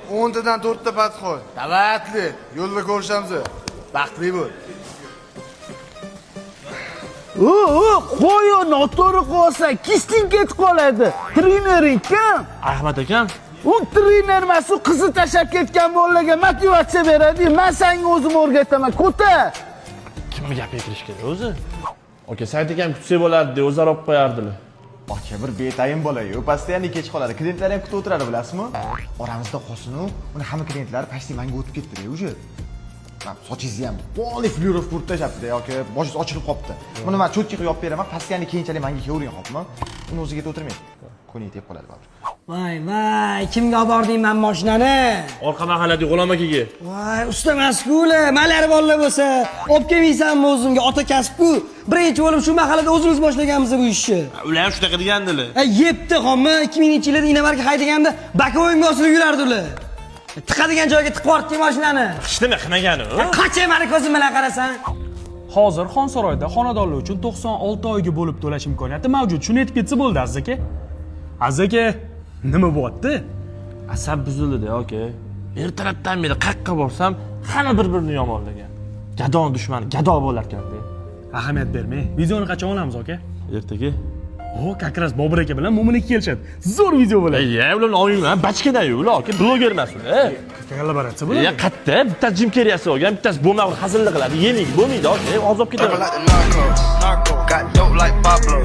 10 tadan 4 ta patxon. Davatli. Yo'lda ko'rishamiz. Baxtli bo'l. Qo'yi noto'g'ri qolsa, kisting ketib qoladi. Trenering kim? Ahmad akam. U trener emas, u qizni tashab ketgan bolalarga motivatsiya beradi. Men senga o'zim o'rgataman. Ko'tar. Kimga gapirish kerak o'zi? Aka, sayt akam kutsak bo'lardi, o'zaro olib qo'yardilar. Aka bir betayin bola-yu, pastda kech qoladi. Klientlar ham kutib o'tiradi, bilasizmi? Oramizda qolsin-u, uni hamma klientlar pastda menga o'tib ketdi-da, o'sha. Sochingizni ham poli flyurov qurib tashlabdi yoki boshingiz ochilib qolibdi. Buni men cho'tki qilib beraman, pastga keyinchalik menga kelavergan qolibmi? Uni o'ziga o'tirmang. Qo'ying deb qoladi baribir. Voy, kimga olib bording men mashinani? Orqa mahalladagi G'ulom akaga. Voy, usta mas'uli, malari bolalar bo'lsa, olib kelmaysanmi o'zingga, ota kasb-ku. Birinchi bo'lib shu mahallada o'zimiz boshlaganmiz bu ishni. Ular ham shunaqa degandilar. Yepti xommi, 2000-yillarda Inamarka haydaganda bakovoyimga osilib yurardilar. Tiqadigan joyga tiqib yubordi mashinani. Hech nima qilmagani u. Qacha meni ko'zim bilan qarasan. Hozir Xonsaroyda xonadonlar uchun 96 oyga bo'lib to'lash imkoniyati mavjud. Shuni aytib ketsa bo'ldi, Aziz aka. Aziz aka, nima bo'lyapti? Asab buzildi, aka. Ertalabdan beri qayerga borsam, hamma bir-birini yomonlagan. Gadon dushmani, gado bo'lar ekan-da. Ahamiyat bermang. Videoni qachon olamiz, aka? Ertaga. Как раз Bobur aka bilan Mo'min aka kelishadi. Zo'r video bo'ladi. Ularni olmayman, bachkada-yu, ular aka, bloger emas ular. Kollaboratsiya bo'ladi. Qatta, bitta Jim Carrey'si olgan, bittasi bo'lmag'ur hazillik qiladi. Yemaydi, bo'lmaydi, aka. Ozib ketadi. Got dope like Pablo.